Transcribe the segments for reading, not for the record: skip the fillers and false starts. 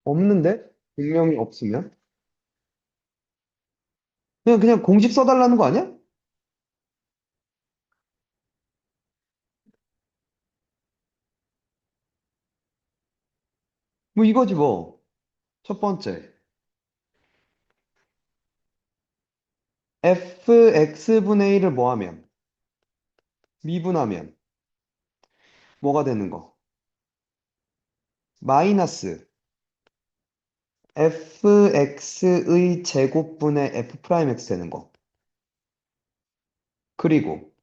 없는데? 분명히 없으면? 그냥 공식 써달라는 거 아니야? 뭐 이거지 뭐. 첫 번째. fx분의 1을 뭐 하면? 미분하면 뭐가 되는 거? 마이너스 fx의 제곱분의 f'x 되는 거. 그리고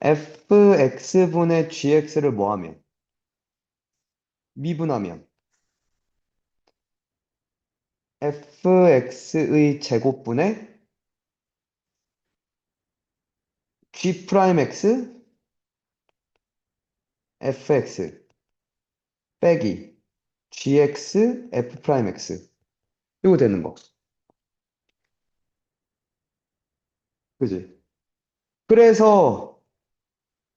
fx분의 gx를 뭐 하면? 미분하면 fx의 제곱분의 g'x fx 빼기 gx f'x 이거 되는 거. 그지? 그래서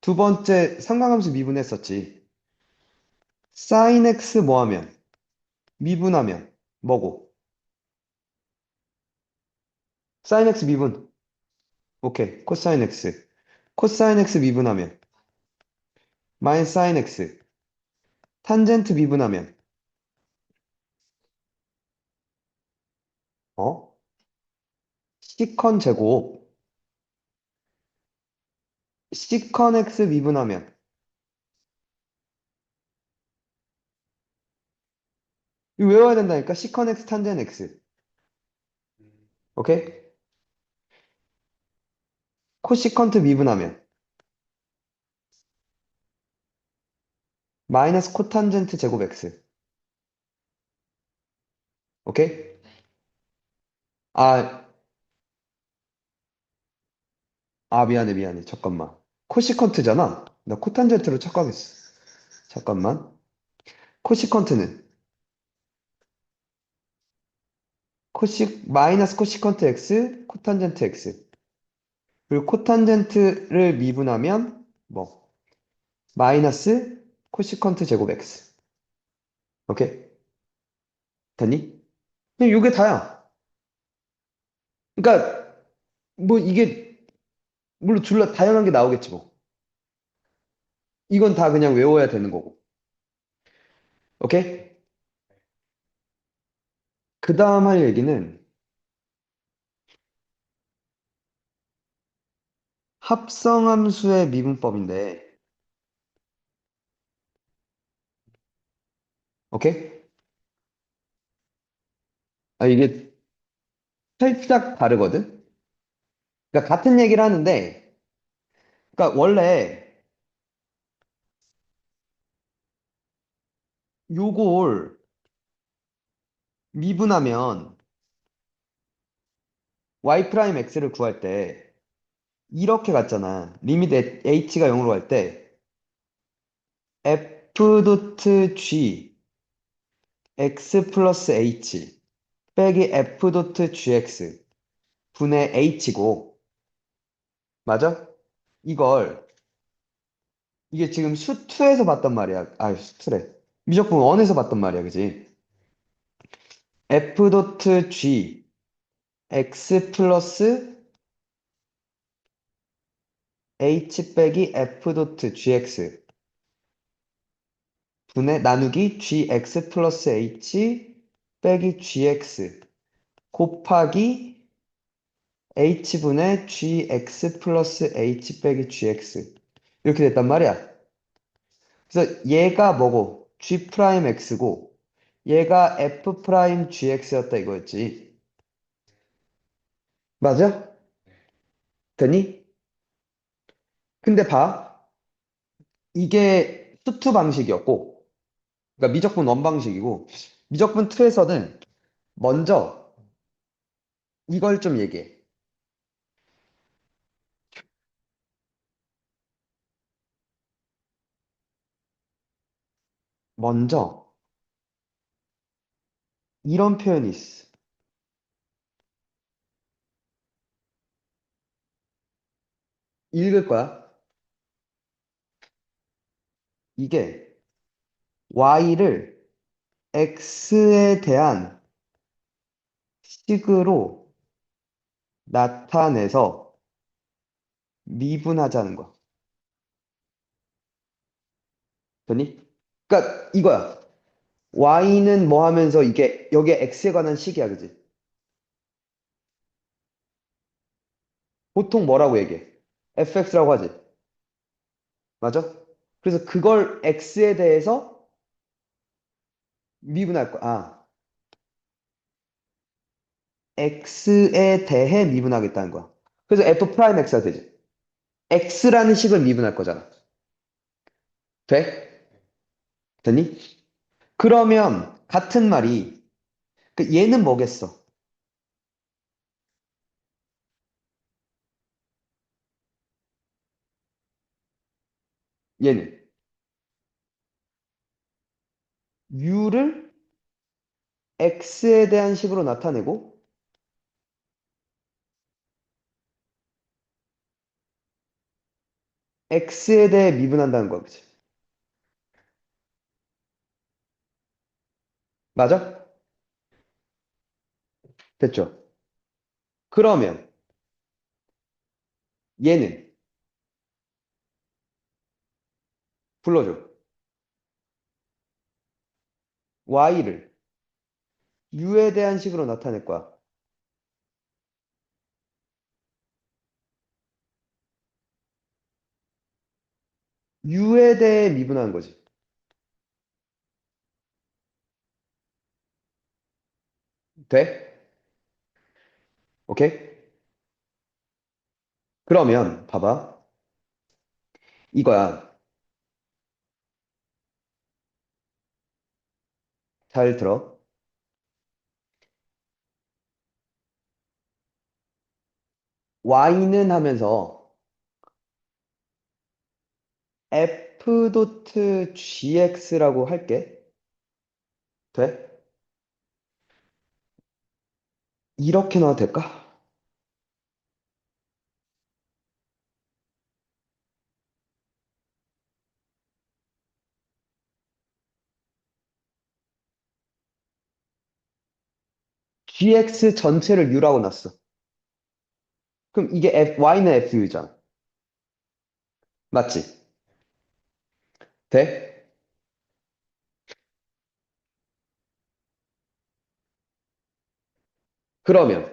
두 번째 삼각함수 미분했었지. sin x 뭐 하면? 미분하면 뭐고? sin x 미분. 오케이. 코사인 x. 코사인 x 미분하면 마이너스 sin x. 탄젠트 미분하면 어? 시컨 제곱. 시컨 x 미분하면 이거 외워야 된다니까. 시컨 x 탄젠 x. 오케이? 코시컨트 미분하면 마이너스 코탄젠트 제곱 x. 오케이? 아, 미안해, 미안해. 잠깐만. 코시컨트잖아. 나 코탄젠트로 착각했어. 잠깐만. 코시컨트는 마이너스 코시컨트 x, 코탄젠트 x. 그리고 코탄젠트를 미분하면 뭐? 마이너스 코시컨트 제곱 x. 오케이? 됐니? 그냥 이게 다야. 그러니까 뭐 이게 물론 둘러 다양한 게 나오겠지 뭐. 이건 다 그냥 외워야 되는 거고. 오케이? 그 다음 할 얘기는 합성함수의 미분법인데, 오케이? 이게 살짝 다르거든? 그러니까 같은 얘기를 하는데, 그러니까 원래 요걸 미분하면 y 프라임 x를 구할 때 이렇게 갔잖아. 리미트 h가 0으로 갈 때 f 도트 g x 플러스 h 빼기 f 도트 gx 분의 h고, 맞아? 이걸 이게 지금 수2에서 봤단 말이야. 수2래. 미적분 1에서 봤단 말이야. 그지? f 도트 g x 플러스 h 빼기 f 도트 gx 분의 나누기 gx 플러스 h 빼기 gx 곱하기 h분의 gx 플러스 h 빼기 gx 이렇게 됐단 말이야. 그래서 얘가 뭐고 g 프라임 x고 얘가 f 프라임 gx였다 이거였지. 맞아? 되니? 근데 봐. 이게 수투 방식이었고, 그러니까 미적분 원 방식이고, 미적분 2에서는 먼저 이걸 좀 얘기해. 먼저 이런 표현이 있어. 읽을 거야. 이게 y를 x에 대한 식으로 나타내서 미분하자는 거야. 됐니? 그러니까 이거야. y는 뭐 하면서 이게 여기에 x에 관한 식이야, 그지? 보통 뭐라고 얘기해? fx라고 하지. 맞아? 그래서 그걸 x에 대해서 미분할 거야. 아, x에 대해 미분하겠다는 거야. 그래서 f 프라임 x가 되지. x라는 식을 미분할 거잖아. 돼? 됐니? 그러면 같은 말이 그 얘는 뭐겠어? 얘는 u를 x에 대한 식으로 나타내고 x에 대해 미분한다는 거야, 그치? 맞아? 됐죠? 그러면 얘는 불러줘. y를 u에 대한 식으로 나타낼 거야. u에 대해 미분하는 거지. 돼? 오케이? 그러면 봐봐. 이거야. 잘 들어. y는 하면서 f 도트 gx라고 할게. 돼? 이렇게 넣어도 될까? gx 전체를 u라고 놨어. 그럼 이게 y는 fu잖아. 맞지? 돼? 그러면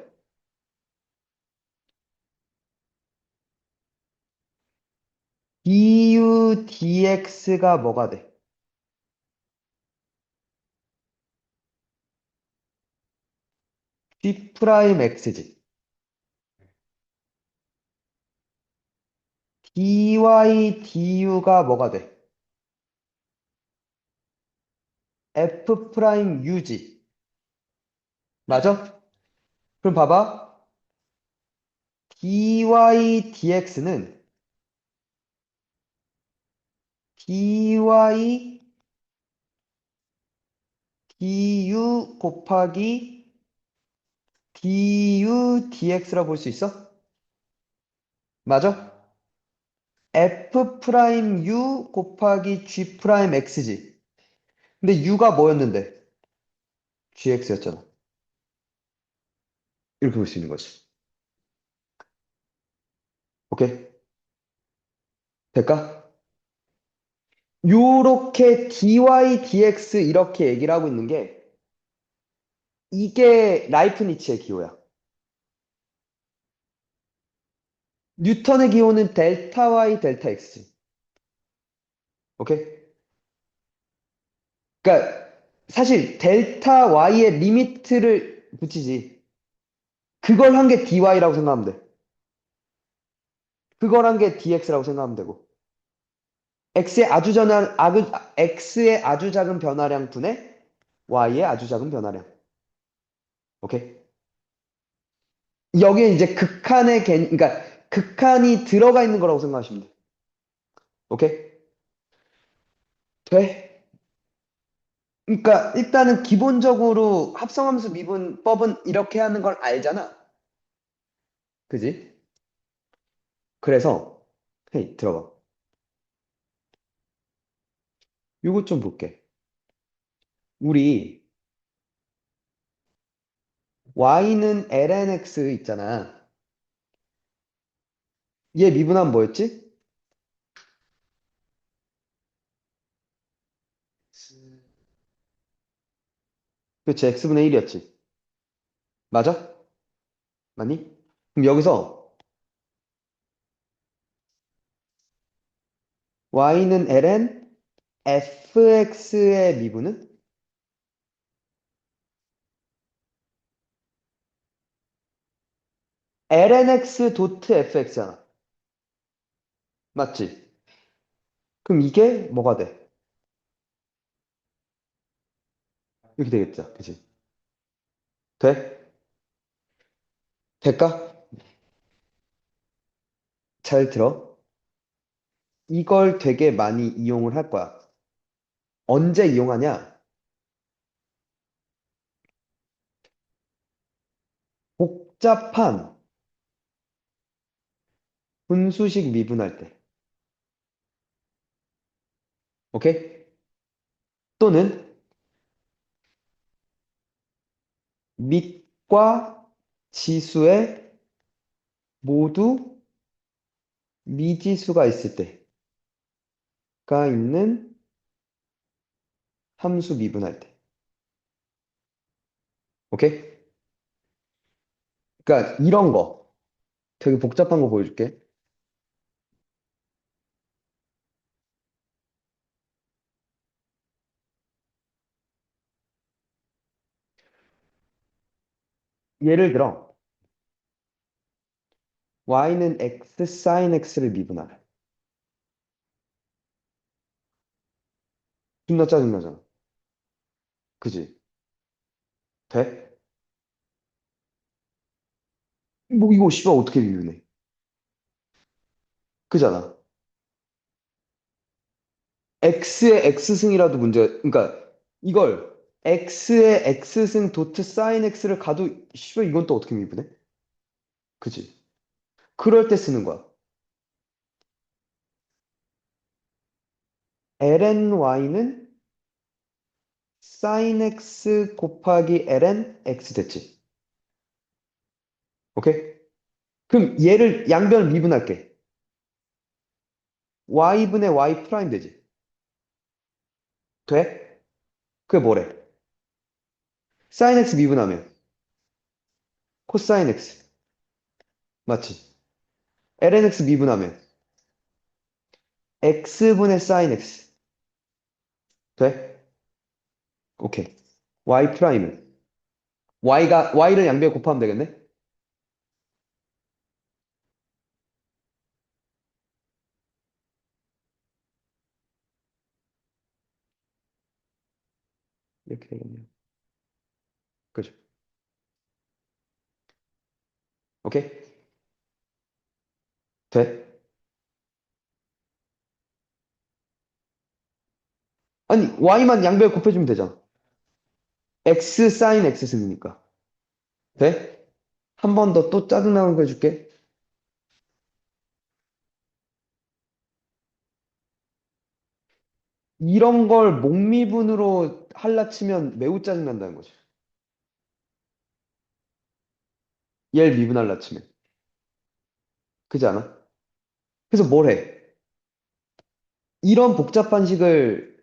du dx가 뭐가 돼? d 프라임 x지. dy du가 뭐가 돼? f 프라임 u지. 맞아? 그럼 봐봐. dy dx는 dy du 곱하기 du dx라 볼 수 있어? 맞아? f 프라임 u 곱하기 g 프라임 x지. 근데 u가 뭐였는데? gx였잖아. 이렇게 볼 수 있는 거지. 오케이? 될까? 요렇게 dy dx 이렇게 얘기를 하고 있는 게 이게 라이프니츠의 기호야. 뉴턴의 기호는 델타 y 델타 x. 오케이? 그러니까 사실 델타 y의 리미트를 붙이지. 그걸 한 게 dy라고 생각하면 돼. 그걸 한 게 dx라고 생각하면 되고. x의 아주 x의 아주 작은 변화량 분의 y의 아주 작은 변화량. 오케이? 여기에 이제 그러니까 극한이 들어가 있는 거라고 생각하시면 돼. 오케이? 돼? 그러니까 일단은 기본적으로 합성함수 미분법은 이렇게 하는 걸 알잖아. 그지? 그래서 헤이 들어봐. 요것 좀 볼게. 우리 y는 lnx 있잖아. 얘 미분하면 뭐였지? 그치, x분의 1이었지. 맞아? 맞니? 그럼 여기서 y는 ln fx의 미분은 lnx 도트 fx잖아. 맞지? 그럼 이게 뭐가 돼? 이렇게 되겠죠. 그치? 돼? 될까? 잘 들어. 이걸 되게 많이 이용을 할 거야. 언제 이용하냐? 복잡한 분수식 미분할 때. 오케이? 또는 밑과 지수에 모두 미지수가 있을 때가 있는 함수 미분할 때. 오케이? 그러니까 이런 거 되게 복잡한 거 보여줄게. 예를 들어 y는 x sin x를 미분하래. 존나 짜증나잖아. 그지? 돼? 뭐 이거 씨발 어떻게 미분해? 그잖아. x의 x승이라도 문제, 그러니까 이걸 x의 x승 도트 sin x를 가도 씨발 이건 또 어떻게 미분해? 그지? 그럴 때 쓰는 거야. ln y는 sin x 곱하기 ln x 됐지. 오케이? 그럼 얘를 양변을 미분할게. y분의 y 프라임 되지. 돼? 그게 뭐래? sin x 미분하면 코사인 x. 맞지? ln x 미분하면 x분의 sin x. 돼? 오케이. y 프라임은 y를 양변 곱하면 되겠네? 이렇게 되겠네요. 그죠? 오케이? 돼? 아니, y만 양변 곱해주면 되잖아. x sin x 승이니까. 돼? 한 번 더 또 짜증나는 거 해줄게. 이런 걸 목미분으로 할라 치면 매우 짜증난다는 거지. 얘를 미분할라 치면. 그지 않아? 그래서 뭘 해? 이런 복잡한 식을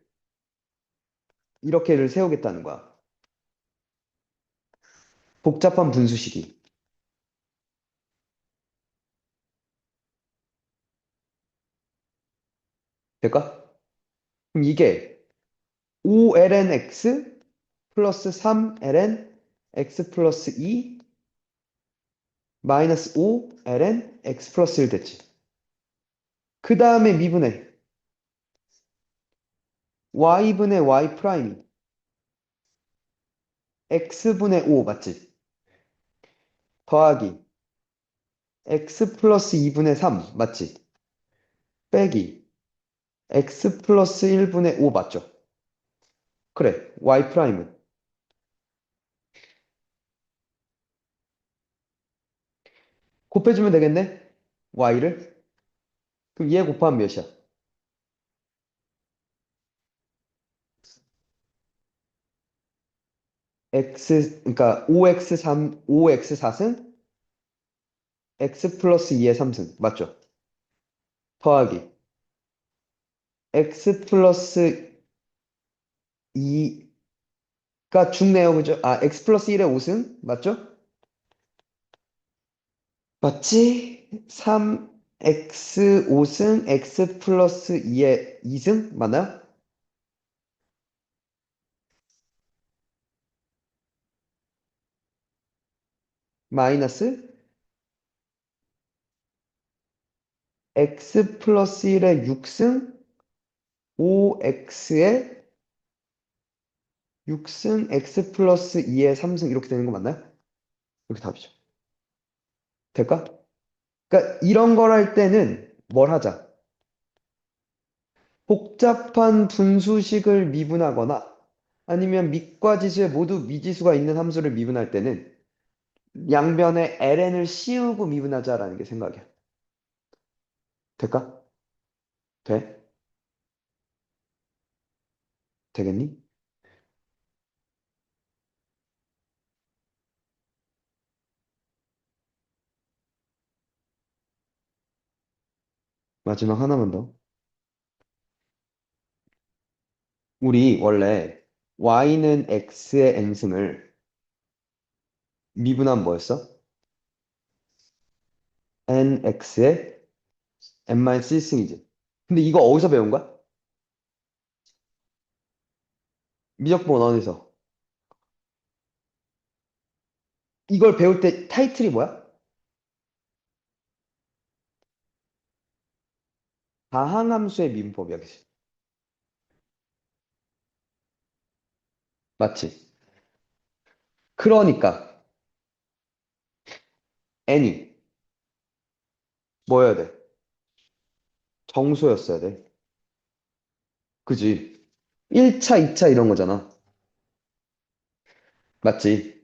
이렇게를 세우겠다는 거야. 복잡한 분수식이. 될까? 그럼 이게 5ln x 플러스 3ln x 플러스 2 마이너스 5ln x 플러스 1 됐지. 그 다음에 미분해. y분의 y 프라임 x분의 5 맞지? 더하기 x 플러스 2분의 3 맞지? 빼기 x 플러스 1분의 5 맞죠? 그래, y 프라임은 곱해주면 되겠네? y를? 그럼 얘 곱하면 몇이야? 그러니까 5x 4승 x 플러스 2의 3승. 맞죠? 더하기 x 플러스 2가 죽네요. 그죠? 아, x 플러스 1의 5승. 맞죠? 맞지? 3x 5승 x 플러스 2의 2승. 맞나요? 마이너스 x 플러스 1의 6승 5x의 6승 x 플러스 2의 3승 이렇게 되는 거 맞나요? 이렇게 답이죠. 될까? 그러니까 이런 걸 할 때는 뭘 하자? 복잡한 분수식을 미분하거나 아니면 밑과 지수에 모두 미지수가 있는 함수를 미분할 때는 양변에 ln을 씌우고 미분하자라는 게 생각이야. 될까? 돼? 되겠니? 마지막 하나만 더. 우리 원래 y는 x의 n승을 미분하면 뭐였어? nx의 n-1승이지. 근데 이거 어디서 배운 거야? 미적분 원에서. 이걸 배울 때 타이틀이 뭐야? 다항함수의 미분법이야, 그치? 맞지? 그러니까 n이 뭐여야 돼? 정수였어야 돼. 그지? 1차, 2차 이런 거잖아. 맞지?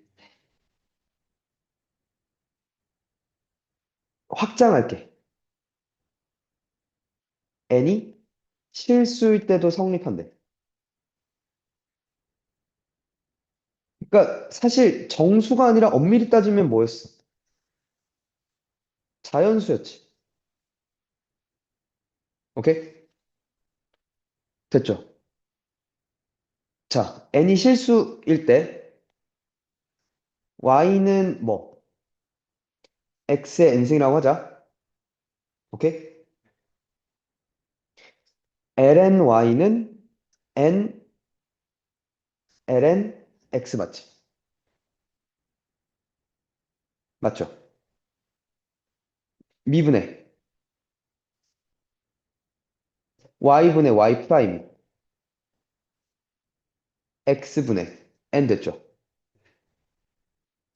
확장할게. n이 실수일 때도 성립한대. 그러니까 사실 정수가 아니라 엄밀히 따지면 뭐였어? 자연수였지. 오케이? 됐죠? 자, n이 실수일 때 y는 뭐? x의 n승이라고 하자. 오케이? ln y는 n ln x 맞지? 맞죠? 미분의 y분의 y 프라임 x분의 n 됐죠?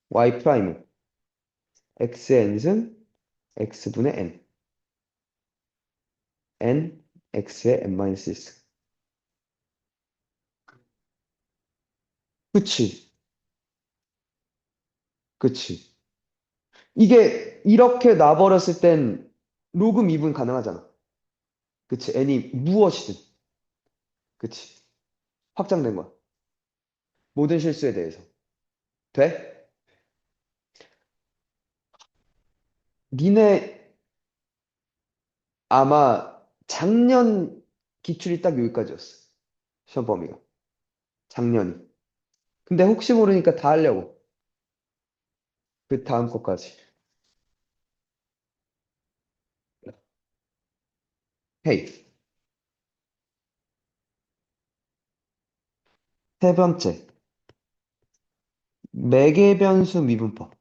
y 프라임은 x의 n승 x분의 n n x의 n-1승. 그치? 그치? 이게 이렇게 놔버렸을 땐 로그 미분 가능하잖아. 그치? n이 무엇이든. 그치? 확장된 거야. 모든 실수에 대해서. 돼? 니네 아마 작년 기출이 딱 여기까지였어. 시험 범위가. 작년이. 근데 혹시 모르니까 다 하려고. 그 다음 거까지. 헤이. 세 번째. 매개변수 미분법.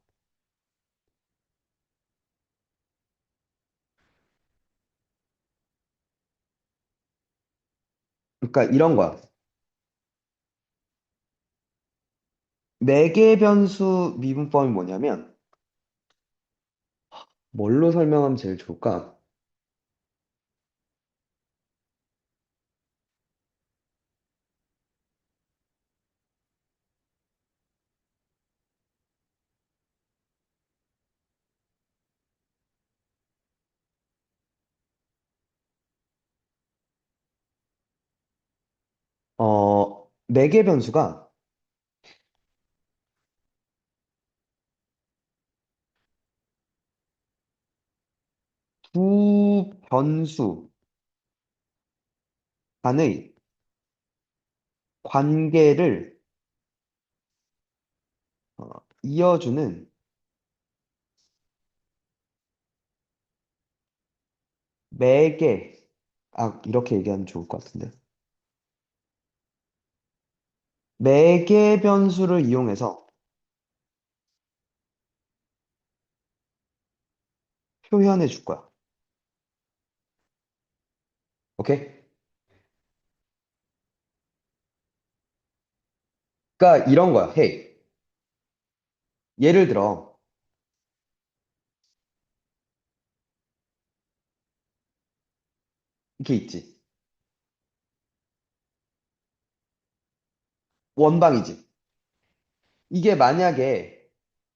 그러니까 이런 거야. 매개변수 미분법이 뭐냐면 뭘로 설명하면 제일 좋을까? 매개변수가 두 변수 간의 관계를 이어주는 매개, 이렇게 얘기하면 좋을 것 같은데. 매개 변수를 이용해서 표현해 줄 거야. 오케이? 그러니까 이런 거야. 헤이, 예를 들어, 이렇게 있지. 원방이지. 이게 만약에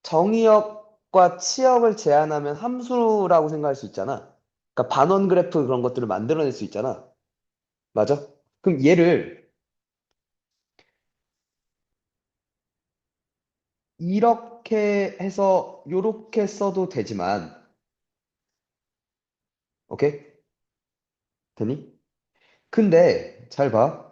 정의역과 치역을 제한하면 함수라고 생각할 수 있잖아. 그러니까 반원 그래프 그런 것들을 만들어낼 수 있잖아. 맞아? 그럼 얘를 이렇게 해서 요렇게 써도 되지만, 오케이? 되니? 근데 잘 봐.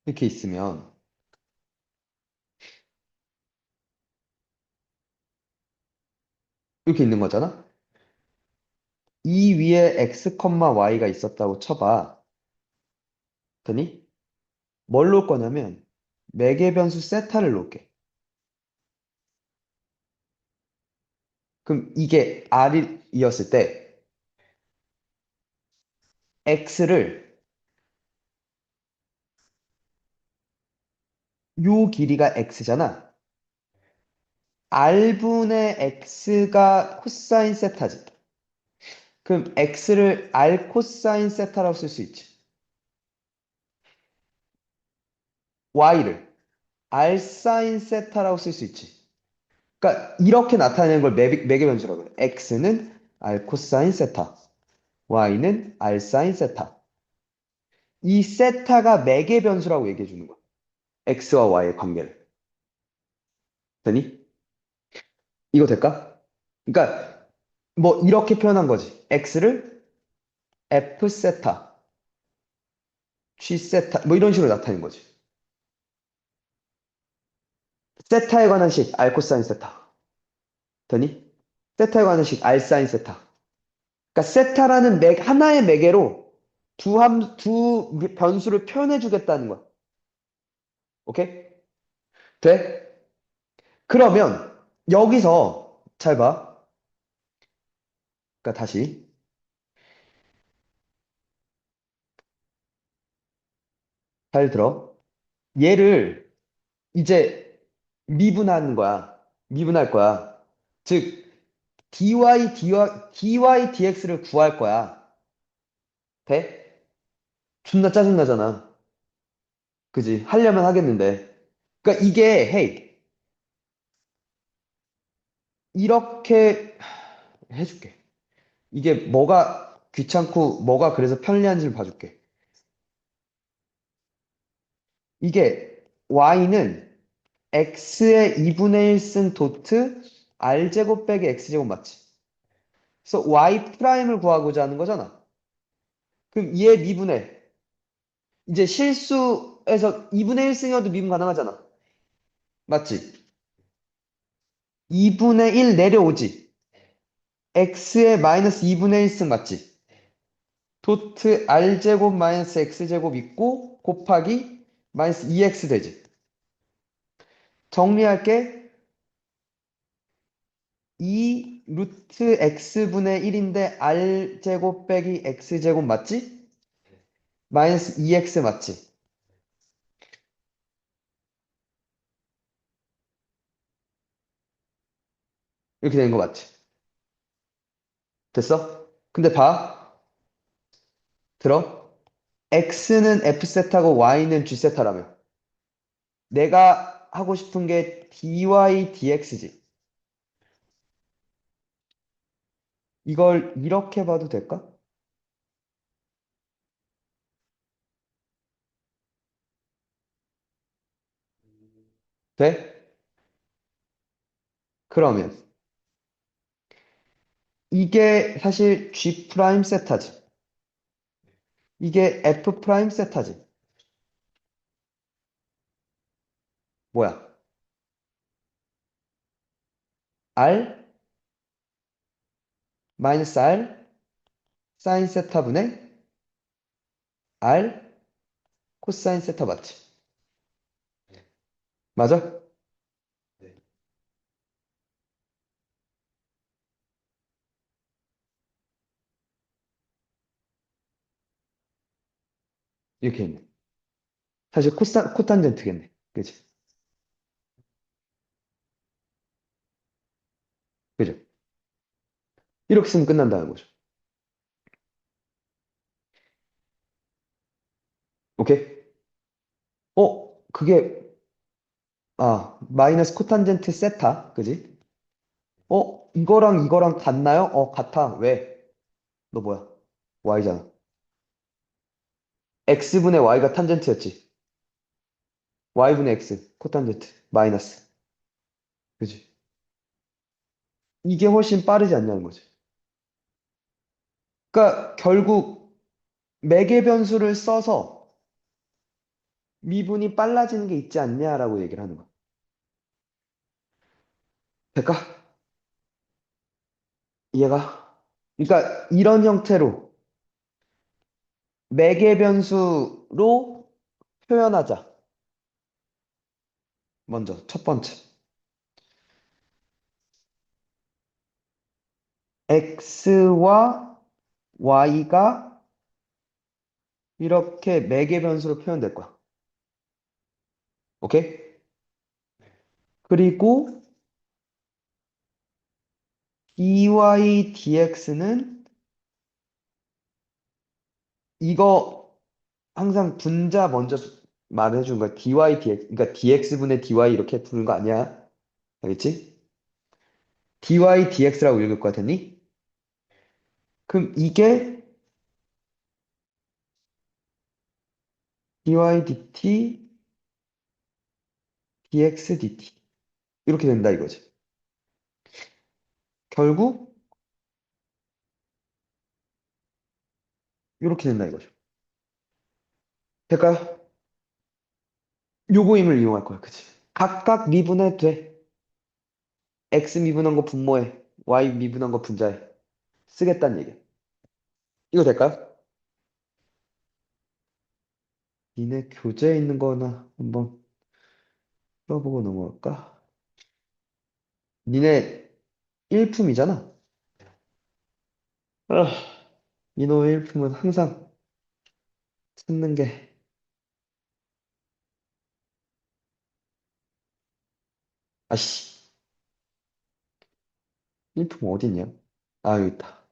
이렇게 있으면 이렇게 있는 거잖아. 이 위에 x, y가 있었다고 쳐봐. 되니? 뭘 놓을 거냐면 매개 변수 세타를 놓을게. 그럼 이게 r이었을 때 x를 요 길이가 x잖아. r분의 x가 코사인 세타지. 그럼 x를 r 코사인 세타라고 쓸 수 있지. y를 r 사인 세타라고 쓸 수 있지. 그러니까 이렇게 나타내는 걸 매개 변수라고 그래. x는 r 코사인 세타, y는 r 사인 세타. 이 세타가 매개 변수라고 얘기해 주는 거야. x와 y의 관계를. 되니? 이거 될까? 그러니까 뭐 이렇게 표현한 거지. x를 f 세타, g 세타 뭐 이런 식으로 나타낸 거지. 세타에 관한 식 r 코사인 세타. 되니? 세타에 관한 식 r 사인 세타. 그러니까 세타라는 하나의 매개로 두 변수를 표현해 주겠다는 거야. 오케이? 돼? 그러면 여기서 잘 봐. 그러니까 다시 잘 들어. 얘를 이제 미분하는 거야. 미분할 거야. 즉 dx를 구할 거야. 돼? 존나 짜증나잖아. 그지? 하려면 하겠는데. 그러니까 이게 헤이 이렇게 해줄게. 이게 뭐가 귀찮고 뭐가 그래서 편리한지를 봐줄게. 이게 y는 x의 2분의 1승 도트 r제곱 빼기 x제곱 맞지? 그래서 y 프라임을 구하고자 하는 거잖아. 그럼 얘 미분해. 이제 실수에서 2분의 1승이어도 미분 가능하잖아. 맞지? 2분의 1 내려오지. x의 마이너스 2분의 1승 맞지? 도트 r제곱 마이너스 x제곱 있고 곱하기 마이너스 2x 되지. 정리할게. 2 루트 x분의 1인데 r제곱 빼기 x제곱 맞지? 마이너스 2x 맞지? 이렇게 되는 거 맞지? 됐어? 근데 봐. 들어. x는 f세타고 y는 g세타라며. 내가 하고 싶은 게 dy dx지. 이걸 이렇게 봐도 될까? 돼? 그러면 이게 사실 G 프라임 세타지. 이게 F 프라임 세타지. 뭐야? R 마이너스 R 사인 세타분의 R 코사인 세타 맞지? 맞아? 이렇게 있네. 사실 코탄젠트겠네. 그지? 그죠? 이렇게 쓰면 끝난다는 거죠. 오케이? 그게, 마이너스 코탄젠트 세타. 그지? 이거랑 이거랑 같나요? 같아. 왜? 너 뭐야? Y잖아. X분의 Y가 탄젠트였지. Y분의 X, 코탄젠트. 마이너스. 그지? 이게 훨씬 빠르지 않냐는 거지. 그러니까 결국 매개 변수를 써서 미분이 빨라지는 게 있지 않냐라고 얘기를 하는 거야. 될까? 이해가? 그러니까 이런 형태로 매개 변수로 표현하자. 먼저 첫 번째. x와 y가 이렇게 매개 변수로 표현될 거야. 오케이? 그리고 dy dx는 이거 항상 분자 먼저 말해준 거야. dy dx. 그러니까 dx분의 dy 이렇게 부르는 거 아니야. 알겠지? dy dx라고 읽을 거야, 됐니? 그럼 이게 dy dt dx dt 이렇게 된다 이거지. 결국 이렇게 된다 이거죠. 될까요? 요거 힘을 이용할 거야, 그치? 각각 미분해 돼. x 미분한 거 분모해. y 미분한 거 분자해. 쓰겠다는 얘기야. 이거 될까요? 니네 교재에 있는 거나 한번 풀어보고 넘어갈까? 니네 일품이잖아. 아, 이노의 일품은 항상 찾는 게 아씨 일품 어디 있냐? 여기 있다.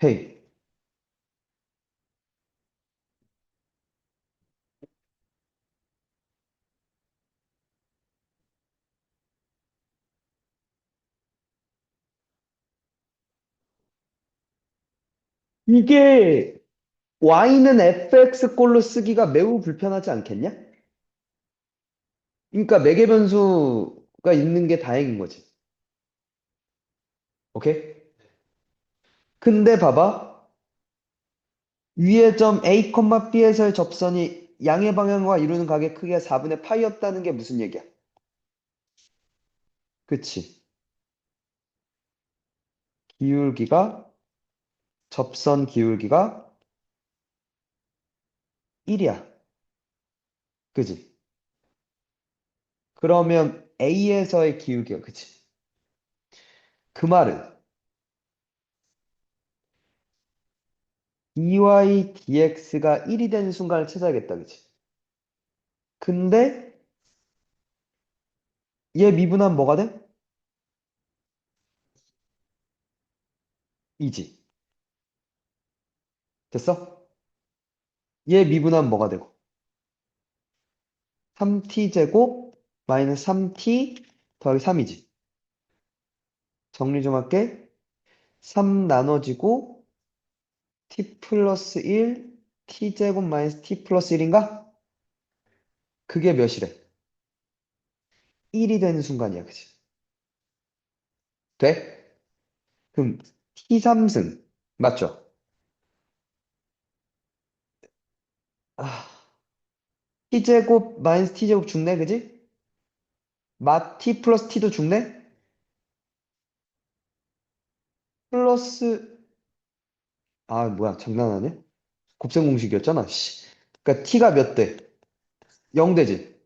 헤이, 이게 y는 fx 꼴로 쓰기가 매우 불편하지 않겠냐? 그러니까 매개 변수가 있는 게 다행인 거지. 오케이? 근데 봐봐. 위의 점 A, B에서의 접선이 양의 방향과 이루는 각의 크기가 4분의 파이였다는 게 무슨 얘기야? 그치? 기울기가, 접선 기울기가 1이야. 그지? 그러면 A에서의 기울기가, 그치? 그 말은 dy dx가 1이 되는 순간을 찾아야겠다, 그치? 근데 얘 미분하면 뭐가 돼? 이지. 됐어? 얘 미분하면 뭐가 되고? 3t제곱 마이너스 3t 더하기 3이지. 정리 좀 할게. 3 나눠지고 t 플러스 1 t제곱 마이너스 t 플러스 1인가? 그게 몇이래? 1이 되는 순간이야, 그치? 돼? 그럼 t3승 맞죠? 아, t제곱 마이너스 t제곱 죽네, 그지? t 플러스 t도 죽네? 플러스 뭐야, 장난하네? 곱셈 공식이었잖아. 씨. 그러니까 t가 몇 대? 0 되지.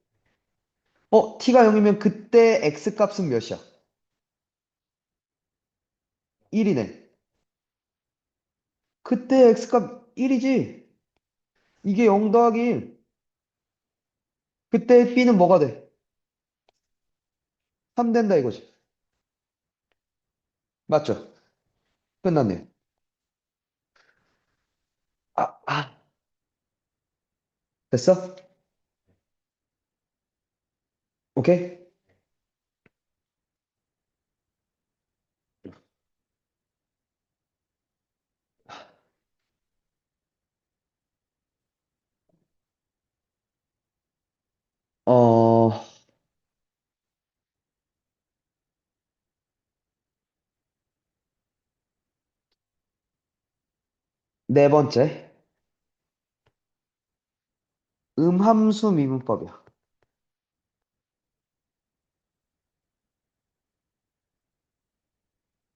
t가 0이면 그때 x 값은 몇이야? 1이네. 그때 x 값 1이지. 이게 0 더하기 1. 그때 b는 뭐가 돼? 3 된다 이거지. 맞죠? 끝났네. 아, 됐어? 오케이? 어, 네 번째. 음함수 미분법이야.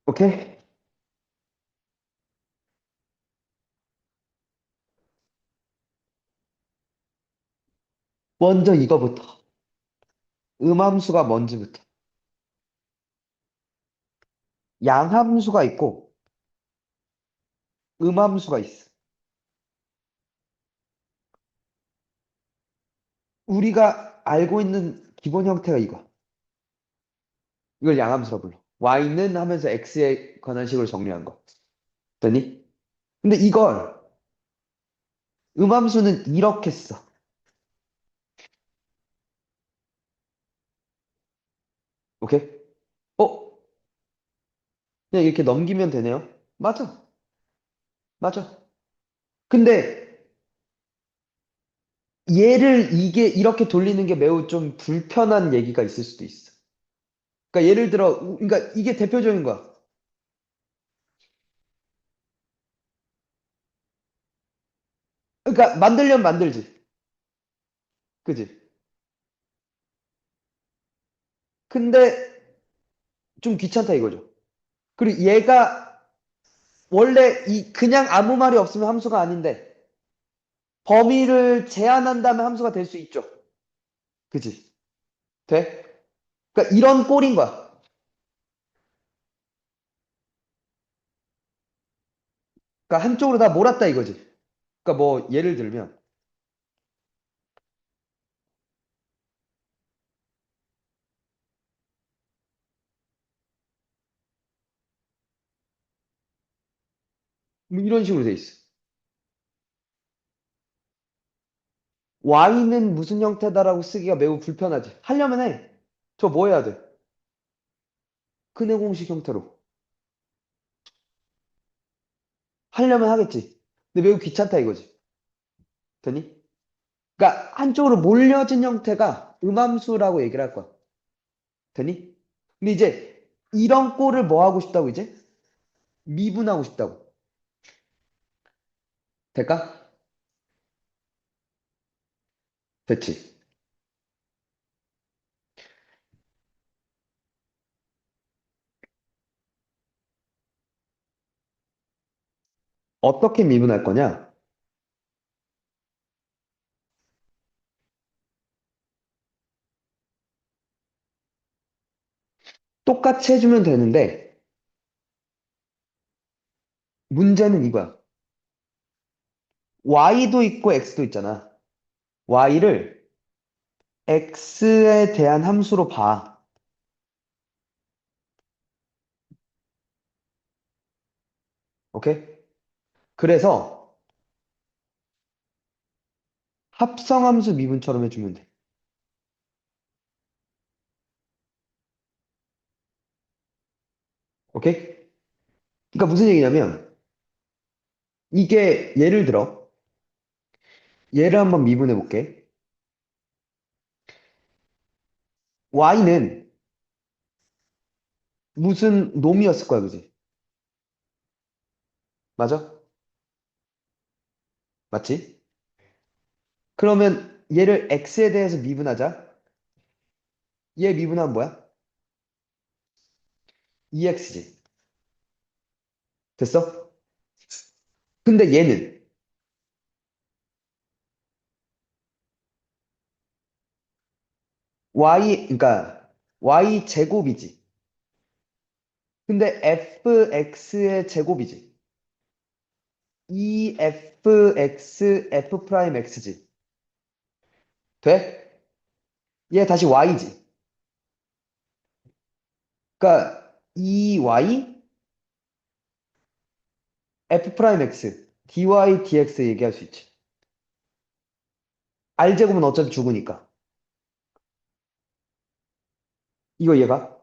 오케이? 먼저 이거부터. 음함수가 뭔지부터. 양함수가 있고, 음함수가 있어. 우리가 알고 있는 기본 형태가 이거. 이걸 양함수라 불러. y는 하면서 x에 관한 식으로 정리한 거. 됐니? 근데 이걸 음함수는 이렇게 써. 오케이? 어? 그냥 이렇게 넘기면 되네요. 맞아. 맞아. 근데 얘를 이게 이렇게 돌리는 게 매우 좀 불편한 얘기가 있을 수도 있어. 그러니까 예를 들어, 그러니까 이게 대표적인 거야. 그러니까 만들려면 만들지. 그지? 근데 좀 귀찮다 이거죠. 그리고 얘가 원래 이 그냥 아무 말이 없으면 함수가 아닌데 범위를 제한한다면 함수가 될 수 있죠. 그지? 돼? 그러니까 이런 꼴인 거야. 그러니까 한쪽으로 다 몰았다 이거지. 그러니까 뭐 예를 들면 뭐 이런 식으로 돼 있어. y는 무슨 형태다라고 쓰기가 매우 불편하지. 하려면 해. 저 뭐 해야 돼? 근해 공식 형태로. 하려면 하겠지. 근데 매우 귀찮다 이거지. 되니? 그러니까 한쪽으로 몰려진 형태가 음함수라고 얘기를 할 거야. 되니? 근데 이제 이런 꼴을 뭐 하고 싶다고 이제? 미분하고 싶다고. 될까? 됐지. 어떻게 미분할 거냐? 똑같이 해주면 되는데 문제는 이거야. y도 있고 x도 있잖아. y를 x에 대한 함수로 봐. 오케이? 그래서 합성함수 미분처럼 해주면 돼. 오케이? 그러니까 무슨 얘기냐면 이게 예를 들어 얘를 한번 미분해 볼게. y는 무슨 놈이었을 거야, 그지? 맞아? 맞지? 그러면 얘를 x에 대해서 미분하자. 얘 미분하면 뭐야? 2x지. 됐어? 근데 얘는 그러니까 y 제곱이지. 근데 fx의 제곱이지. 2fx f 프라임 x지. 돼? 얘 다시 y지. 그러니까 2y f 프라임 x dy dx 얘기할 수 있지. r 제곱은 어차피 죽으니까. 이거 얘가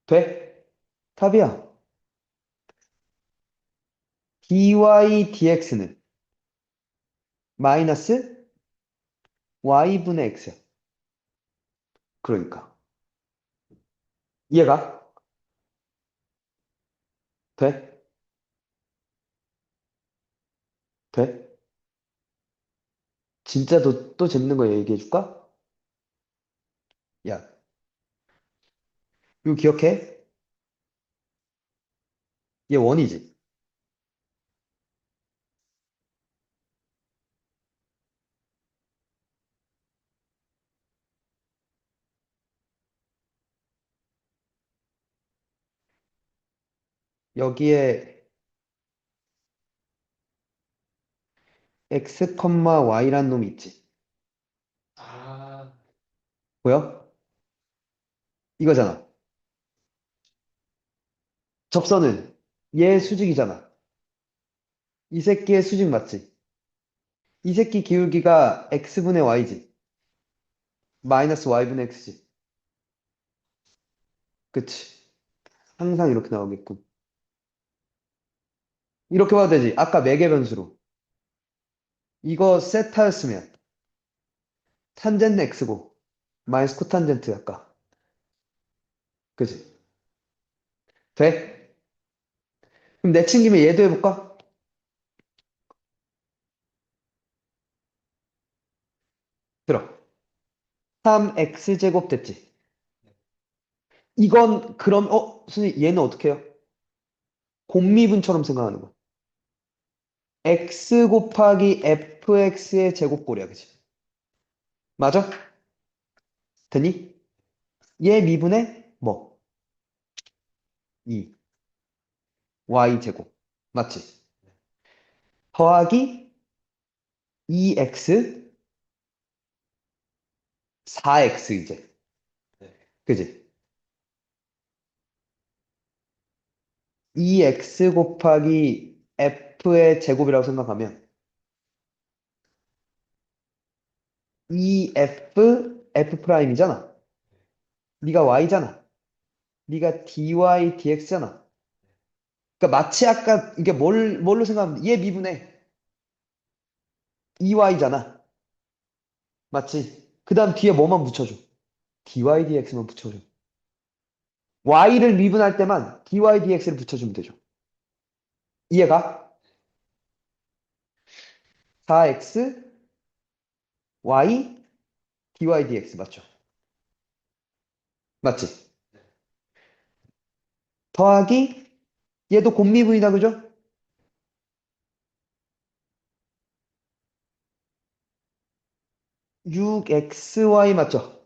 돼? 답이야. dy dx는 마이너스 y분의 x야. 그러니까 얘가 돼? 돼? 진짜 또 재밌는 거 얘기해 줄까? 야, 이거 기억해? 얘 원이지. 여기에 x, y란 놈이 있지. 보여? 이거잖아. 접선은 얘 수직이잖아. 이 새끼의 수직 맞지? 이 새끼 기울기가 x분의 y지. 마이너스 y분의 x지. 그치? 항상 이렇게 나오겠군. 이렇게 봐도 되지. 아까 매개 변수로. 이거 세타였으면 탄젠트 x고 마이너스 코탄젠트 아까. 그치? 돼? 그럼 내친 김에 얘도 해볼까? 들어. 3x제곱 됐지? 이건 그럼 선생님 얘는 어떻게 해요? 곱미분처럼 생각하는 거야. x 곱하기 fx의 제곱꼴이야, 그치? 맞아? 되니? 얘 미분에 뭐? 2 y 제곱. 맞지? 더하기 2x 4x 이제. 그지? 2x 곱하기 f의 제곱이라고 생각하면 2f f 프라임이잖아. 네가 y잖아. 네가 dy dx잖아. 그러니까 마치 아까 이게 뭘로 생각하면 얘 미분에 2y잖아. 맞지? 그 다음 뒤에 뭐만 붙여줘? dy dx만 붙여줘. y를 미분할 때만 dy dx를 붙여주면 되죠. 이해가? 4x y dy dx 맞죠? 맞지? 더하기 얘도 곱미분이다 그죠? 6xy 맞죠?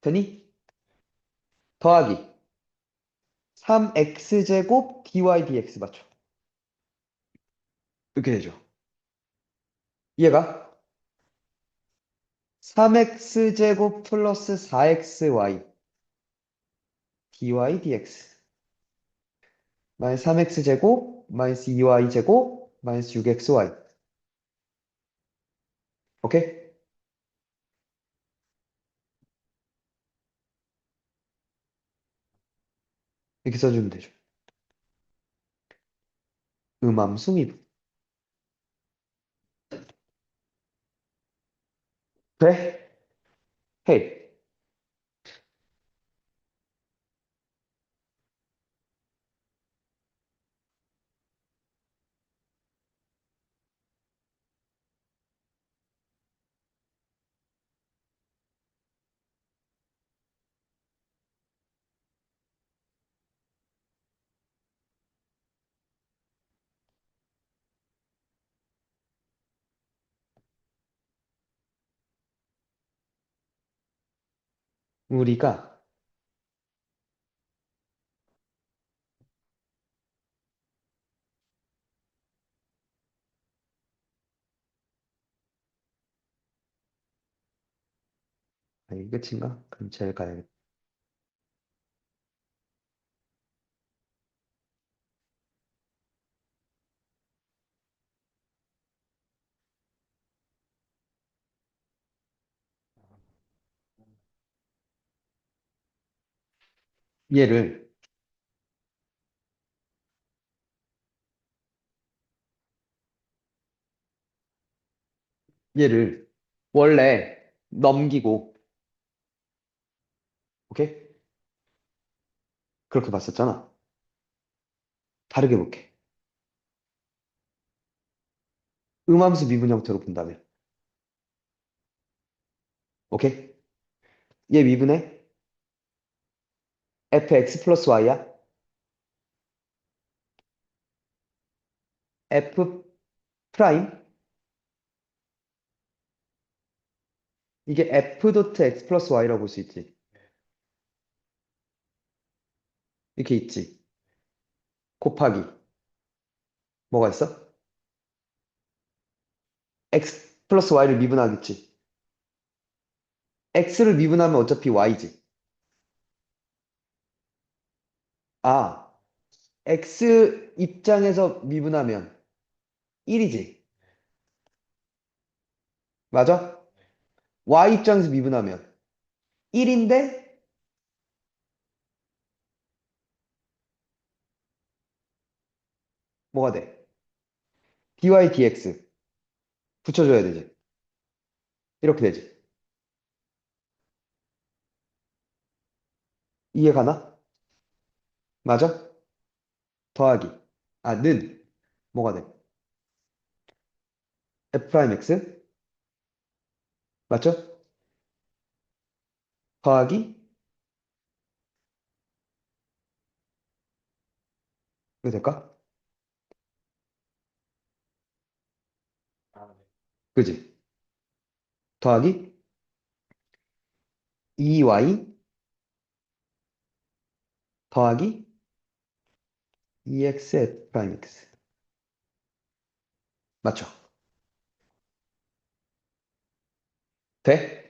되니? 더하기 3x제곱 dy dx 맞죠? 이렇게 되죠. 이해가? 3x제곱 플러스 4xy dy dx 마이너스 3x제곱 마이너스 2y제곱 마이너스 6xy 오케이? 이렇게 써주면 되죠. 음함수 미분. 그래? 헤이. 우리가 이게 끝인가? 그럼 제일 가야겠다. 얘를 얘를 원래 넘기고 오케이? 그렇게 봤었잖아. 다르게 볼게. 음함수 미분 형태로 본다면 오케이? 얘 미분에 fx 플러스 y야? f 프라임? 이게 f 도트 x 플러스 y라고 볼 수 있지. 이렇게 있지. 곱하기 뭐가 있어? x 플러스 y를 미분하겠지. x를 미분하면 어차피 y지. 아, x 입장에서 미분하면 1이지. 맞아? y 입장에서 미분하면 1인데 뭐가 돼? dy dx 붙여줘야 되지. 이렇게 되지. 이해 가나? 맞아? 더하기. 아, 는 뭐가 돼? f 프라임 x 맞죠? 더하기 이거 될까? 그지? 더하기 2y 더하기 2x f 프라임 x 맞죠? 돼?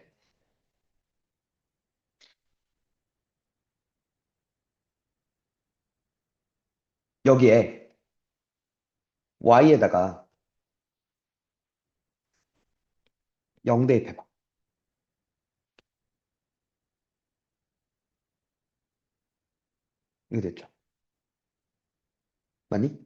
여기에 y에다가 0 대입해봐. 이거 됐죠? 맞니?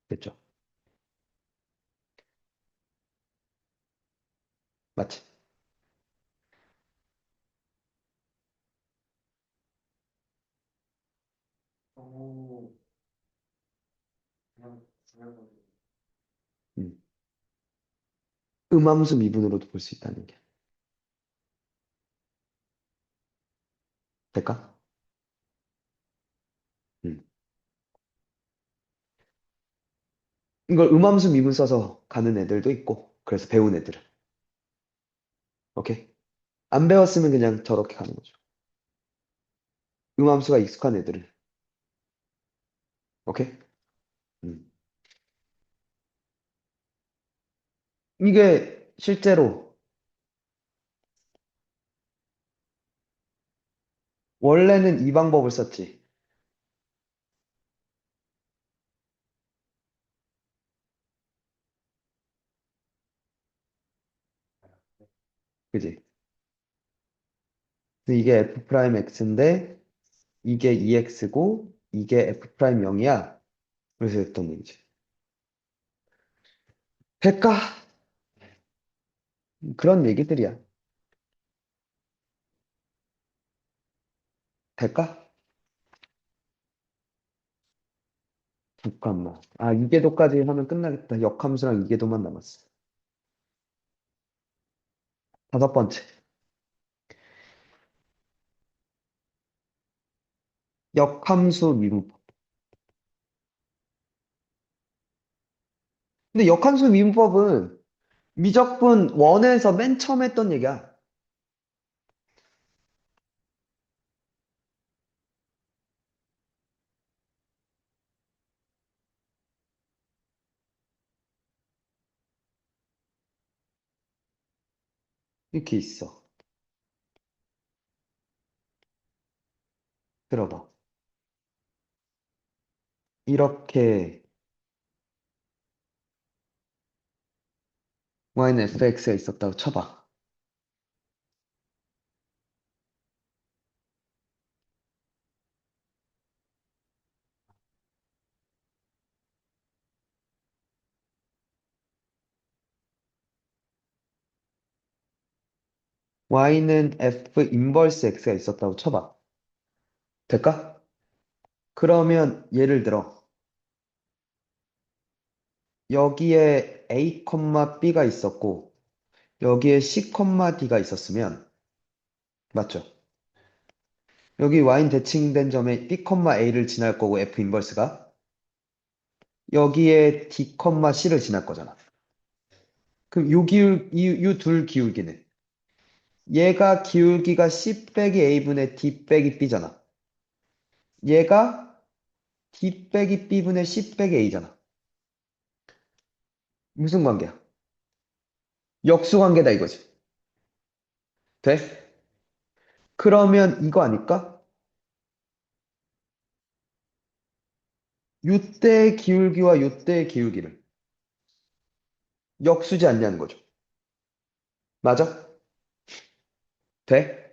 됐죠? 맞지? 음. 음함수 미분으로도 볼 수 있다는 게 될까? 음. 이걸 음함수 미분 써서 가는 애들도 있고 그래서 배운 애들은. 오케이? 안 배웠으면 그냥 저렇게 가는 거죠. 음함수가 익숙한 애들은. 오케이? 음. 이게 실제로 원래는 이 방법을 썼지. 그지? 근데 이게 f 프라임 x인데 이게 2x고 이게 f 프라임 0이야. 그래서 했던 얘기지. 될까? 그런 얘기들이야. 될까? 잠깐만. 아, 이계도까지 하면 끝나겠다. 역함수랑 이계도만 남았어. 다섯 번째. 역함수 미분법. 근데 역함수 미분법은 미적분 원에서 맨 처음 했던 얘기야. 이렇게 있어. 들어봐. 이렇게 y는 fx가 있었다고 쳐봐. y는 f 인버스 x가 있었다고 쳐봐. 될까? 그러면 예를 들어 여기에 a, b가 있었고 여기에 c, d가 있었으면 맞죠? 여기 y는 대칭된 점에 b, a를 지날 거고 f 인버스가 여기에 d, c를 지날 거잖아. 그럼 요 둘 기울기는 얘가 기울기가 c 빼기 a분의 d 빼기 b잖아. 얘가 d 빼기 b분의 c 빼기 a잖아. 무슨 관계야? 역수 관계다 이거지. 돼? 그러면 이거 아닐까? 요때의 기울기와 요때의 기울기를 역수지 않냐는 거죠. 맞아? 돼?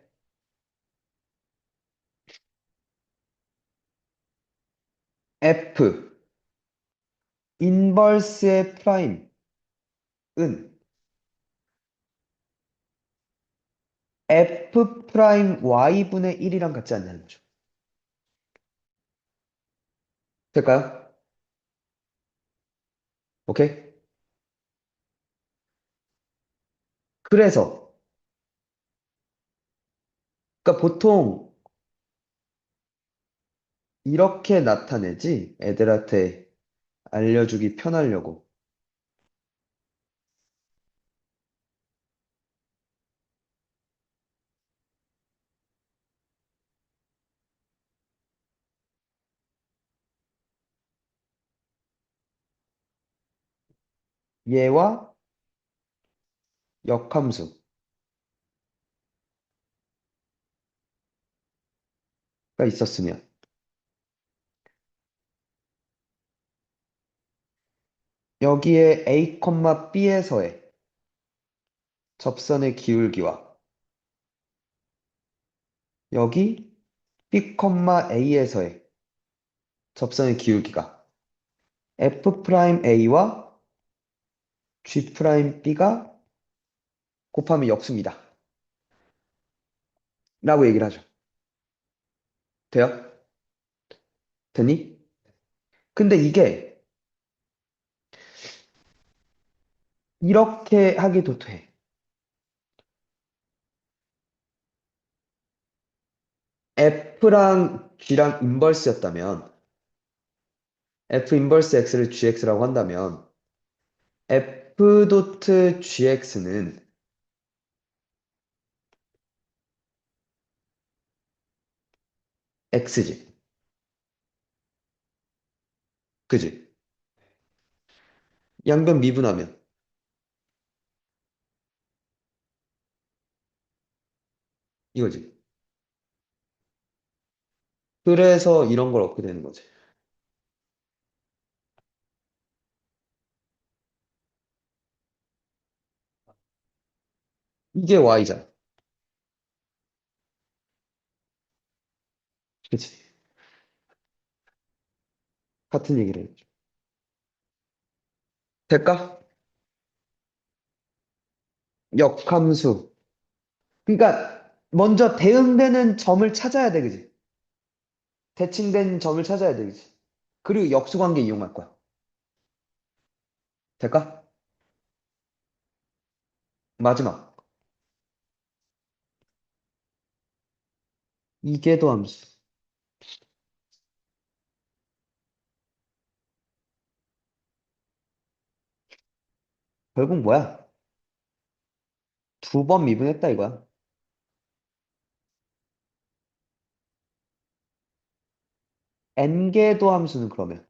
F 인버스의 프라임은 F 프라임 Y분의 1이랑 같지 않냐는 거죠. 될까요? 오케이? 그래서 그러니까 보통 이렇게 나타내지 애들한테 알려주기 편하려고. 얘와 역함수가 있었으면 여기에 A, B에서의 접선의 기울기와 여기 B, A에서의 접선의 기울기가 F 프라임 A와 G 프라임 B가 곱하면 역수입니다. 라고 얘기를 하죠. 돼요? 되니? 근데 이게 이렇게 하기도 돼. F랑 G랑 인버스였다면 F 인버스 X를 GX라고 한다면 f 도트 gx는 x지. 그지? 양변 미분하면 이거지. 그래서 이런 걸 얻게 되는 거지. 이게 y잖아. 그치? 같은 얘기를 해줘. 될까? 역함수. 그러니까 먼저 대응되는 점을 찾아야 돼, 그지? 대칭된 점을 찾아야 돼, 그지? 그리고 역수관계 이용할 거야. 될까? 마지막. 이계도 함수. 결국 뭐야? 두 번 미분했다 이거야. n계도 함수는 그러면.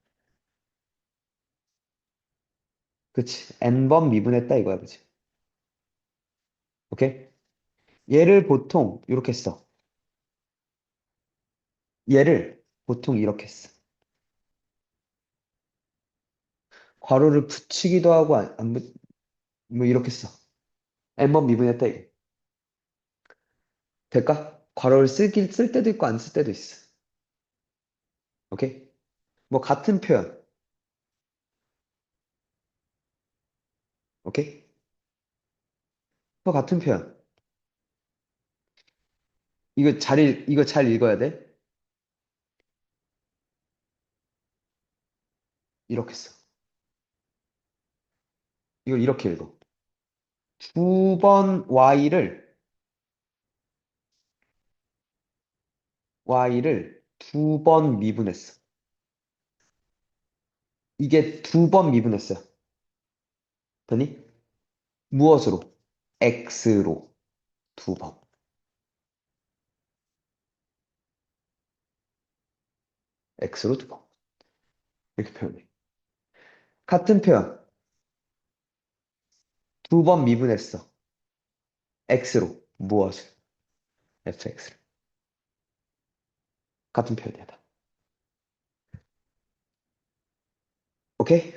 그치? n번 미분했다 이거야, 그치? 오케이? 얘를 보통 이렇게 써. 얘를 보통 이렇게 써. 괄호를 붙이기도 하고 뭐 이렇게 써. n번 미분했다 이거. 될까? 괄호를 쓸 때도 있고 안 쓸 때도 있어. 오케이? 뭐 같은 표현. 오케이? 또 같은 표현. 이거 잘 읽어야 돼. 이렇게 써. 이걸 이렇게 읽어. 두 번 y를 두 번 미분했어. 이게 두 번 미분했어요. 되니? 무엇으로? x로 두 번. x로 두 번. 이렇게 표현해. 같은 표현. 두 번 미분했어. x로 무엇을? fx를. 같은 표현이야. 오케이?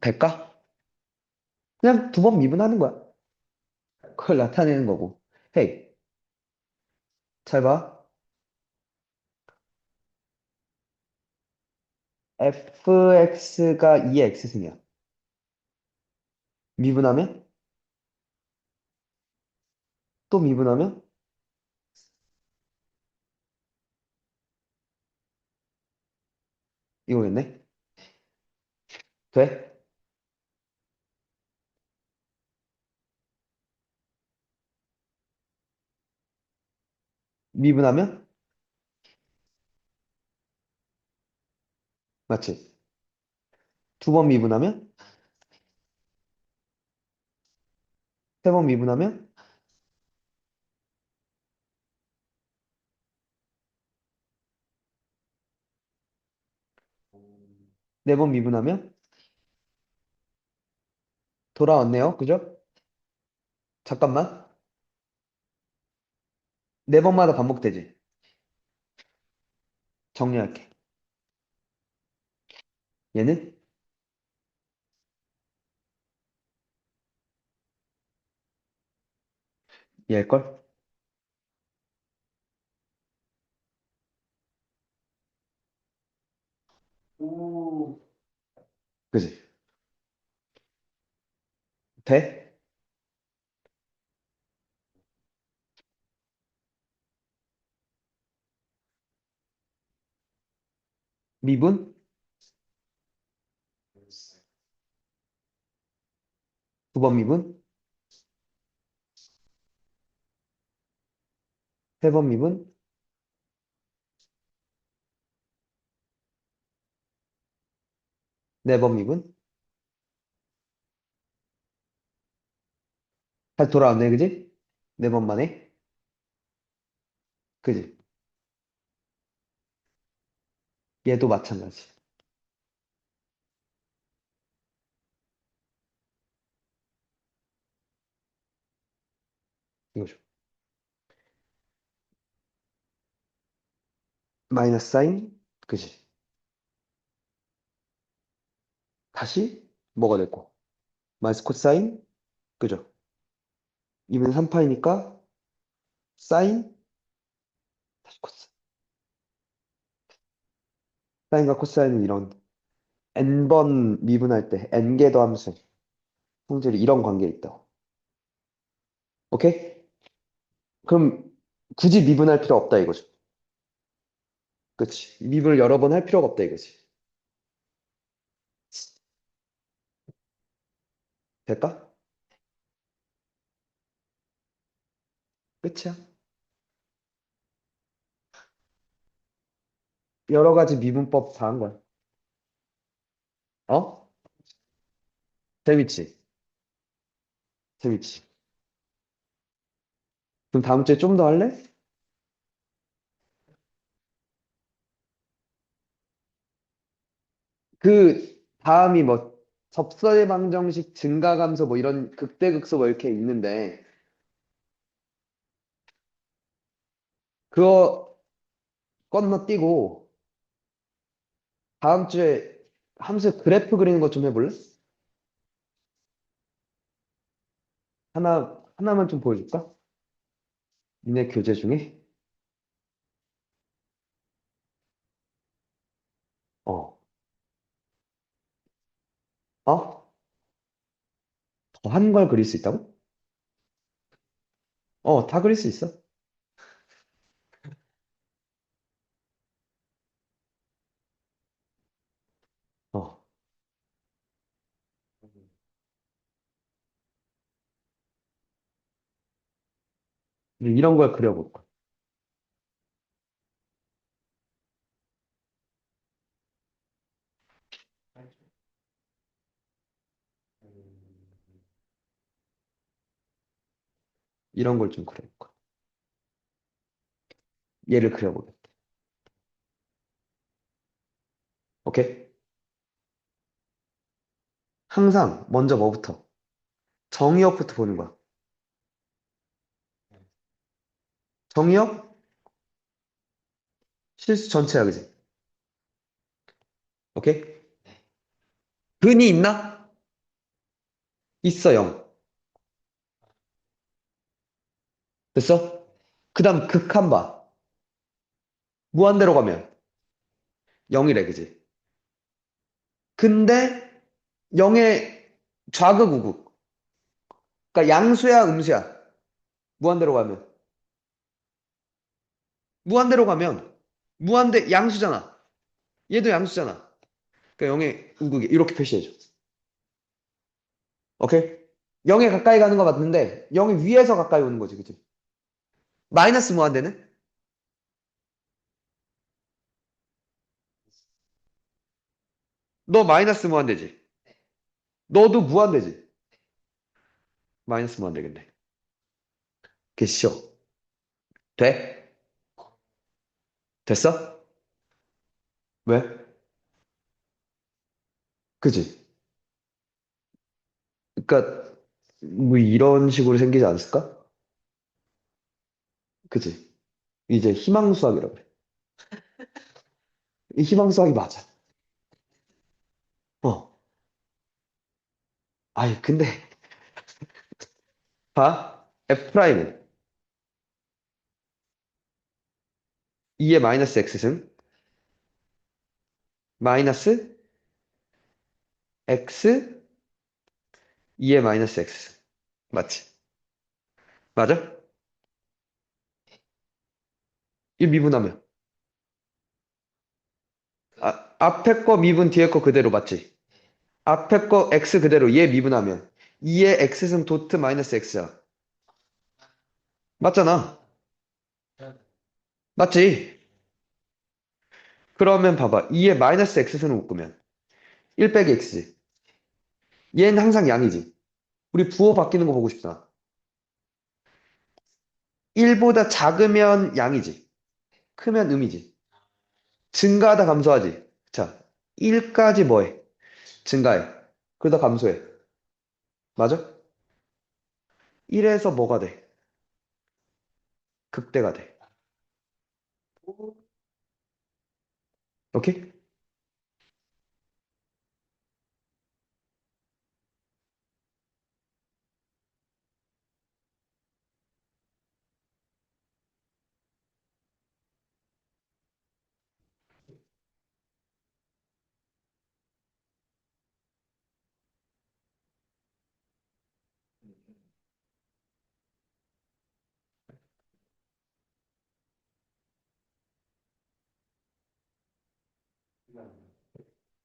될까? 그냥 두 번 미분하는 거야. 그걸 나타내는 거고. 헤이, 잘 봐. fx가 2의 x승이야. 미분하면? 또 미분하면? 이거겠네? 돼? 미분하면? 맞지? 두 번 미분하면? 세 번 미분하면? 네 번 미분하면? 돌아왔네요. 그죠? 잠깐만. 네 번마다 반복되지? 정리할게. 얘는 얘일걸? 오. 그지? 돼? 미분? 두 번 미분? 세 번 미분? 네 번 미분? 다시 돌아왔네, 그지? 네 번 만에? 그지? 얘도 마찬가지. 이거죠. 마이너스 사인? 그지? 다시 뭐가 됐고? 마이너스 코사인? 그죠? 2분 3파이니까 사인? 다시 코사인. 사인과 코사인은 이런 n번 미분할 때 n개 더함수 성질이 이런 관계에 있다고. 오케이? 그럼 굳이 미분할 필요 없다 이거죠. 그치? 미분을 여러 번 할 필요가 없다 이거지. 될까? 끝이야. 여러 가지 미분법 다 한 거야. 어? 재밌지? 재밌지? 그럼 다음 주에 좀 더 할래? 그 다음이 뭐 접선의 방정식 증가감소 뭐 이런 극대극소 뭐 이렇게 있는데 그거 건너뛰고 다음 주에 함수 그래프 그리는 거 좀 해볼래? 하나만 좀 보여줄까? 니네 교재 중에? 어. 어? 더 한 걸 그릴 수 있다고? 어, 다 그릴 수 있어. 어. 이런 걸 그려볼 거야. 이런 걸 좀 그려볼 거야. 얘를 그려보겠다. 오케이? 항상 먼저 뭐부터? 정의역부터 보는 거야. 정의역? 실수 전체야, 그지? 오케이? 근이 있나? 있어, 0. 됐어? 그 다음 극한 봐. 무한대로 가면 0이래, 그지? 근데 0의 좌극, 우극. 그러니까 양수야, 음수야. 무한대로 가면. 무한대로 가면. 무한대, 양수잖아. 얘도 양수잖아. 그러니까 0의 우극이 이렇게 표시해줘. 오케이? 0에 가까이 가는 거 맞는데 0이 위에서 가까이 오는 거지, 그지? 마이너스 무한대는? 너 마이너스 무한대지? 너도 무한대지? 마이너스 무한대겠네. 개시오. 돼? 됐어? 왜? 그지? 그러니까 뭐 이런 식으로 생기지 않았을까? 그지? 이제 희망수학이라고 그래. 이 희망수학이 맞아. 어. 아이, 근데 봐. F'은 2의 마이너스 X승 마이너스 X 2의 마이너스 X승. 맞지? 맞아? 이 미분하면. 앞에 거 미분 뒤에 거 그대로 맞지? 앞에 거 X 그대로 얘 미분하면 2의 X승 도트 마이너스 X야. 맞잖아. 맞지? 그러면 봐봐. 2의 마이너스 X승을 묶으면 1 빼기 x지. 얘는 항상 양이지. 우리 부호 바뀌는 거 보고 싶잖아. 1보다 작으면 양이지. 크면 음이지. 증가하다 감소하지. 자, 1까지 뭐해? 증가해. 그러다 감소해. 맞아? 1에서 뭐가 돼? 극대가 돼. 오케이?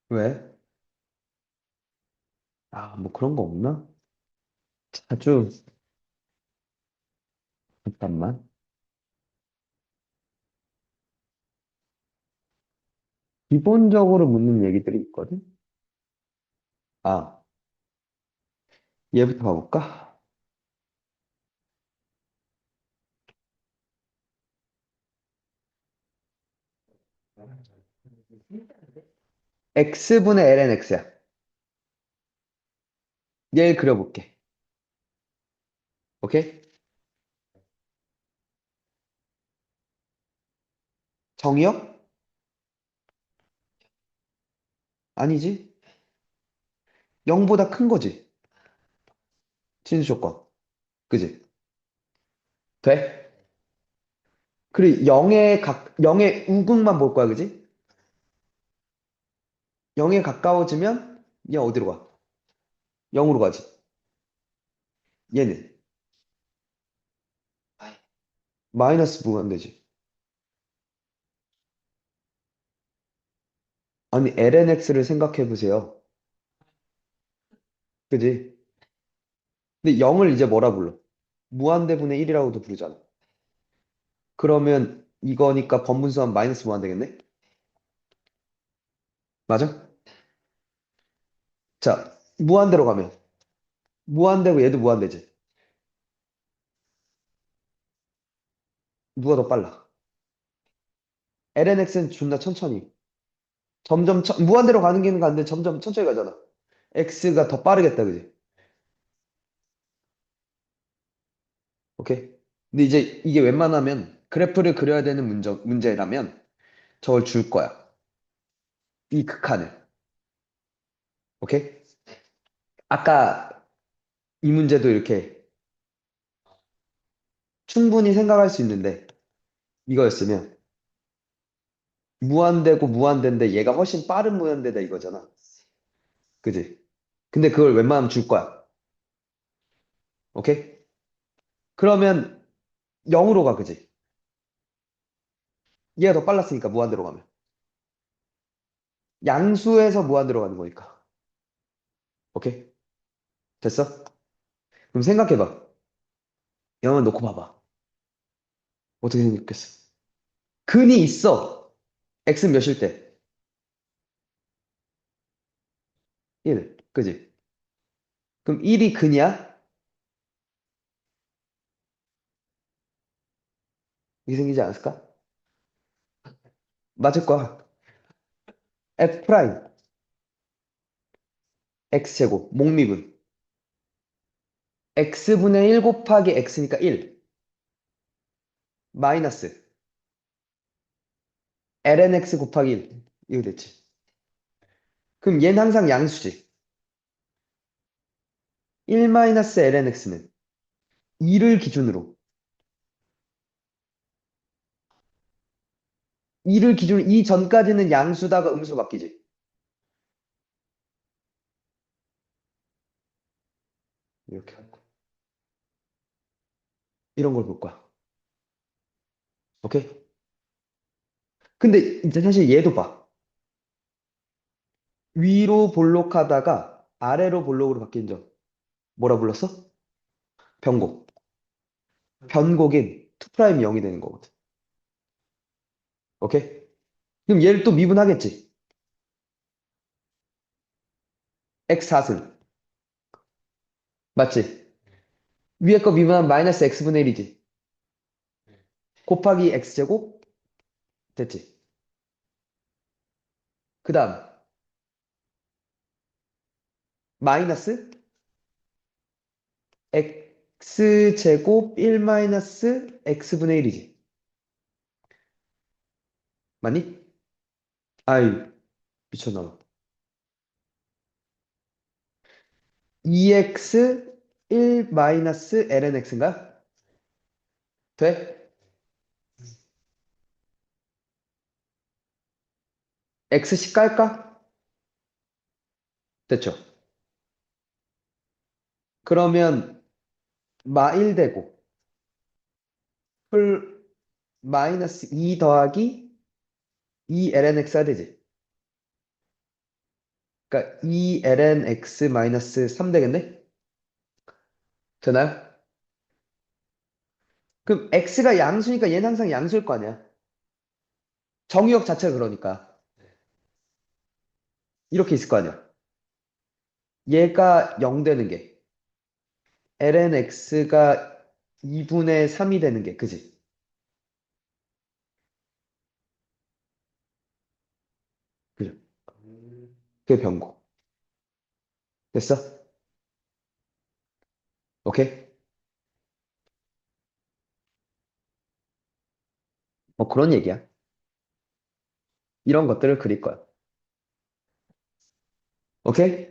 왜? 아, 뭐 그런 거 없나? 자주, 잠깐만. 기본적으로 묻는 얘기들이 있거든? 아, 얘부터 가볼까? x분의 ln x야. 얘를 그려볼게. 오케이? 정의역? 아니지. 0보다 큰 거지. 진수 조건. 그지? 돼? 그리고 0의 우극만 볼 거야, 그지? 0에 가까워지면 얘 어디로 가? 0으로 가지. 얘는 마이너스 무한대지. 아니, lnx를 생각해 보세요. 그지? 근데 0을 이제 뭐라 불러? 무한대분의 1이라고도 부르잖아. 그러면 이거니까 번분수하면 마이너스 무한대겠네? 맞아? 자, 무한대로 가면 무한대고 얘도 무한대지. 누가 더 빨라? lnx는 존나 천천히. 무한대로 가는 길은 가는데 점점 천천히 가잖아. x가 더 빠르겠다, 그지? 오케이? 근데 이제 이게 웬만하면 그래프를 그려야 되는 문제라면 저걸 줄 거야. 이 극한을. 오케이? 아까 이 문제도 이렇게 충분히 생각할 수 있는데 이거였으면 무한대고 무한대인데 얘가 훨씬 빠른 무한대다 이거잖아. 그지? 근데 그걸 웬만하면 줄 거야. 오케이? 그러면 0으로 가, 그지? 얘가 더 빨랐으니까 무한대로 가면. 양수에서 무한대로 가는 거니까. 오케이? 됐어? 그럼 생각해봐. 0을 놓고 봐봐. 어떻게 생겼겠어? 근이 있어. x는 몇일 때? 1. 그지? 그럼 1이 근이야? 이게 생기지 않았을까? 맞을 거야. f 프라임 x제곱 목미분 x분의 1 곱하기 x니까 1 마이너스 ln x 곱하기 1 이거 됐지. 그럼 얘는 항상 양수지. 1 마이너스 ln x는 2를 기준으로 2를 기준으로 이 전까지는 양수다가 음수 바뀌지. 이렇게 할 거야. 이런 걸 볼 거야. 오케이? 근데 이제 사실 얘도 봐. 위로 볼록하다가 아래로 볼록으로 바뀐 점. 뭐라 불렀어? 변곡. 변곡인 2'이 0이 되는 거거든. 오케이? 그럼 얘를 또 미분하겠지. x 4승. 맞지? 위에 거 미분하면 마이너스 x분의 1이지. 곱하기 x제곱? 됐지? 그 다음, 마이너스 x제곱 1 마이너스 x분의 1이지. 맞니? 아이, 미쳤나봐. 2x 1 마이너스 ln x인가? 돼? x씩 깔까? 됐죠? 그러면 마1 되고 풀 마이너스 2 더하기 2 ln x가 되지. 그러니까 2 ln x 마이너스 3 되겠네? 되나요? 그럼 x가 양수니까 얘는 항상 양수일 거 아니야. 정의역 자체가 그러니까. 이렇게 있을 거 아니야. 얘가 0 되는 게 ln x가 2분의 3이 되는 게 그지? 그죠? 그게 변고. 됐어? 오케이? 뭐 그런 얘기야. 이런 것들을 그릴 거야. 오케이?